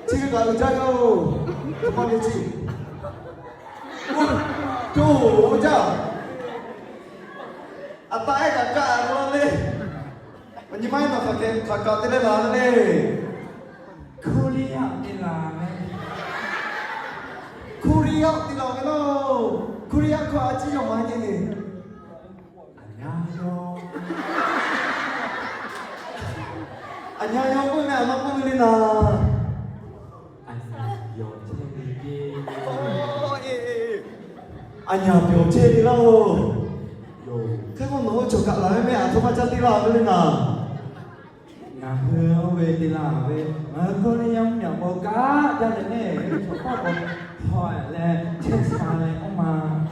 지금 가자요. 그만이지. 도자. 아빠의 가까 그런데. 언니만이 너 가까 때려 나네. 코리아 딜라메 코리아 띠라메노. 코리아 거 아직 좀 많이 해. 안녕하세요. 안녕하세요. 꿈에 안 먹고 들리나. 안녕하세요. 제리기 안녕 병채리라고. 요 그거 너 저가 라면 안 도망자 띠라 들리나. 나흐 왜 딜라메 코리아 명보가 자네네 저거 hỏi 책상에 엄마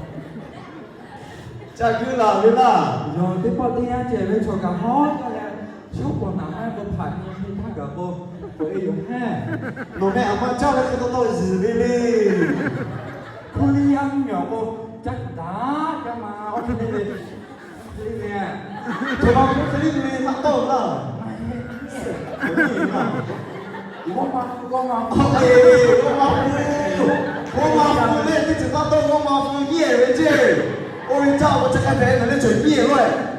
자, 그 라면아. rồi tiếp theo thì anh chị với cho cả hot cho nên chúc quần áo em có phải như khi thằng cả cô với đúng ha 너 내 엄마 짜를 또 지리리. Kuli ăn nhỏ cô chắc đá cái mà ông đây này đây nè 저가 지리리 샀다 없나? 고마워 예, 고마워. 내 진짜 또 고마워. 예, 왜지? 우리 자,我这个人能准备了。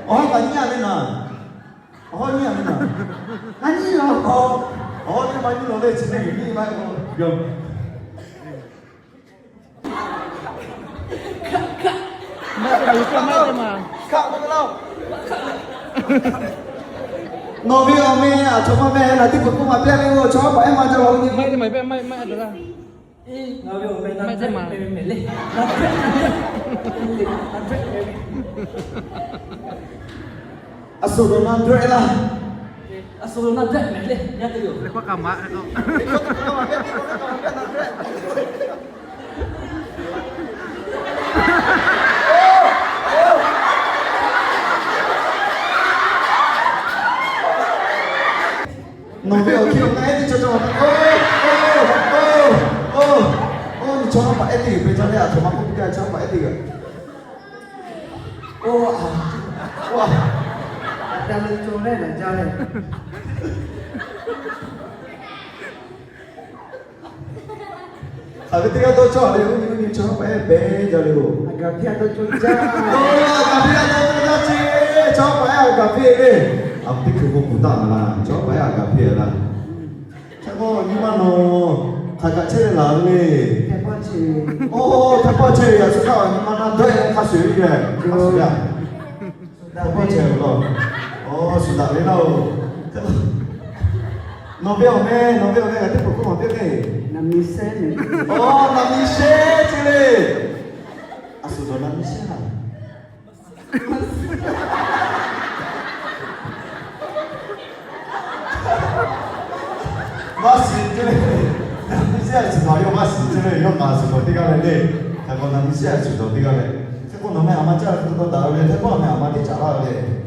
나 니야면나. 니야면나. 아니요. 좀 많이 너네 진행이 니 말고. Nó biết ông mẹ à, cho mà mẹ là tiếp tục cũng mà biết đi cho bọn em mà cho lâu như Mày thì mày được ra. nói với ông Mày thế mà. mày lên à số đồ năm rưỡi là số năm dậy mày lên nhá tôi Lấy khoác cằm á không? nó biết ở kia ngay thì cho 니 저랑 봐 애들이 왜 저래야 저만 뽑기야 저랑 봐 애들이 와 đang trốn đây là cha này cái tiếng tôi cho đấy nhưng 저랑 봐 bé giờ đều cà phê tôi trốn cha cà phê ăn cho chị 저랑 봐야 cà phê 앞뒤 그거 부담 저랑 봐야 cà phê là 저거 이만호 가가체를 나오네. 첫 번째 첫 번째야. 수사 얼마나 돼? 가수 이게. 가수야. 첫 번째 그거. 수다 왜 나오? nó biết cái tiếp tục cũng không biết cái. nằm như xe này 남이 쉐 chứ. 아, 수도 남이 쉐. 맞지? 남시야 지도 이거 맞지? 이거 맞지? 어디 가래? 그거 남시야 지도 어디 가래? 태국 너네 아마 잘 그거 나오래. 태국 하면 아마 디 잘하래.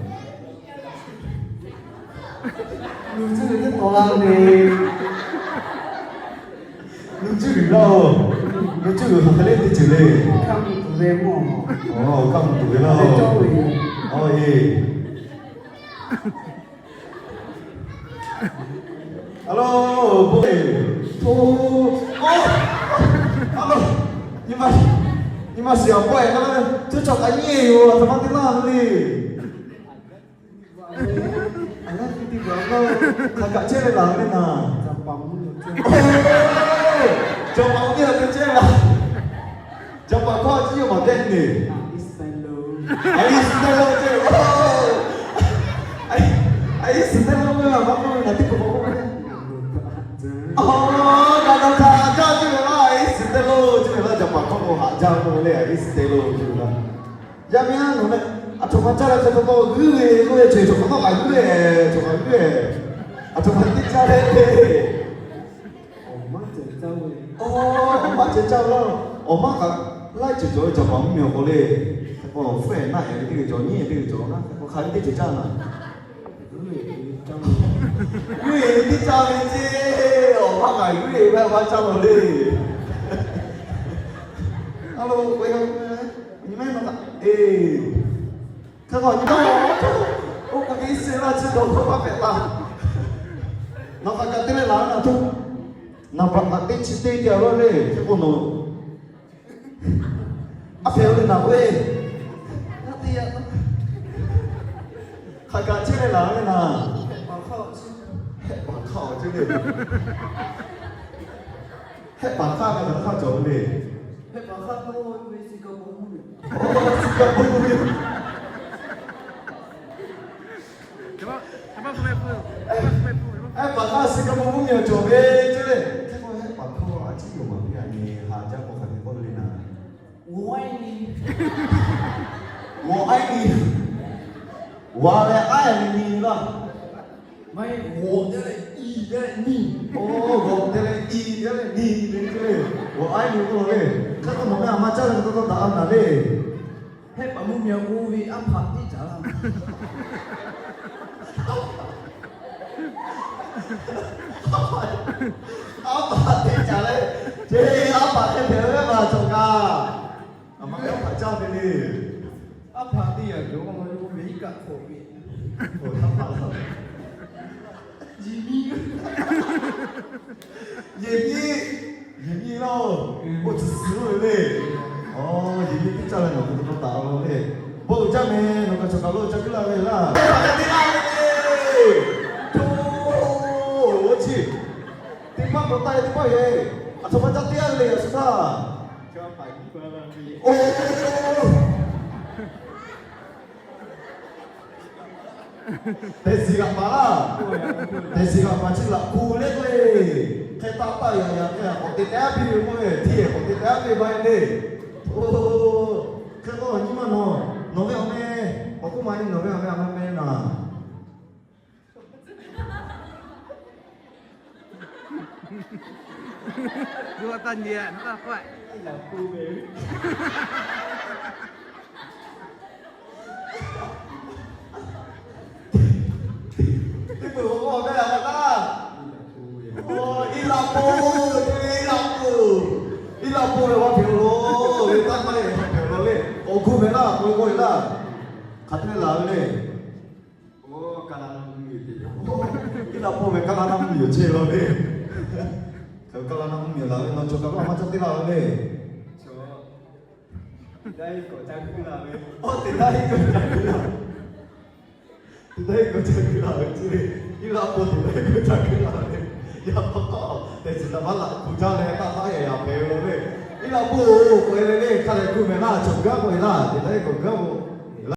눈치를 돌아오네 눈치를로. 눈치를 하늘에 지래. không về mỏ không tuổi để cho đâu. mình 예. alo bố alo nhưng mà xỉu quậy nó chứ chọc cái nhiều là thằng tiếng nào đi anh ấy đi vào đâu thằng cả trên này làm bên nào chọc bóng chọc bóng kia bên trên là chọc bóng coi chứ mà đen nhỉ Istanbul 아이 스텔로 제 아이 스텔로가 막고 나 듣고 보고 나도 가자 주라 아이 스텔로 주라 저 막고 하자 뭐래 아이 스텔로 주라 야면 너네 아 정말 잘해 저거 그에 제 저거 안 그래 저거 안 그래 아 정말 잘해 엄마 진짜 왜 엄마 진짜 엄마가 라이트 저 방면 보래 후에 나 이게 저니 이게 저나 가는 게 되잖아. 왜 되잖지? 엄마가 왜 왔잖아 래. alo quay không? Nhưng mà nó thế còn như đó có cái xe là chưa đâu có phải là nó phải cái tên là thôi nampak hati cita dia le, siapa no? Apa yang dia nak we? Nanti ya. Kakak cakap lah ni nak. Bakau je le. Bakau kan bakau jauh le. Bakau tu mesti kau bohong. Oh, suka bohong. Coba sampai pun. Sampai pun. Bakau suka bohong ya jauh je le. Bakau aja yo mah ni haja kau kan kau le na. 我爱你，我爱你，我也爱你了。没我的嘞，你的你，哦，我的嘞，你的嘞，你的嘞，我爱你我嘞。看到我们阿妈家人都答案了嘞。嘿，把木苗乌为安排地咋了？阿爸听讲嘞，这阿爸在边边嘛做噶。阿妈要拍照的嘞。安排地啊，如果我乌为个后面，我他妈的。演绎咯，我只死了嘞。哦，演繹啲真係我都打咯嘞。不真咩，我個做搞咯，真嘅啦嘞啦。我去，點解我帶啲乜嘢？啊，做乜真啲啊你啊，叔啊？哦。第時間嘛啦，第時間嘛先啦，酷叻咧，睇打打呀呀嘅，我哋第一批冇嘅，啲嘢我哋第一批買咧，哦，佢個你嘛喏，喏咩咩，我估買喏咩咩嗱， Dua tan dia, nak kuat. Cái bữa hôm đây là gì ta? Ồ, đi làm bù là bao nhiêu lô? Người ta mà này bao nhiêu lô lên? Ồ, khu mấy là, cô là, khát lên là lên. Ồ, cả năm nhiều tiền. Đi làm bù mấy cả năm nhiều chơi lô lên. Cái cả năm nhiều là nó cho các bạn mà chắc đi làm lên. đây có trang cứ là lên. Ồ, từ đây có chắc đi làm. Từ đây có chắc đi làm chứ. Đi làm bù từ đây có chắc đi làm lên. Ya pokok, dari zaman lah, kucing ni tak tahu ya, belu ni. Ini lah bu, kau ini kan aku memang juga kau ini lah, kita kau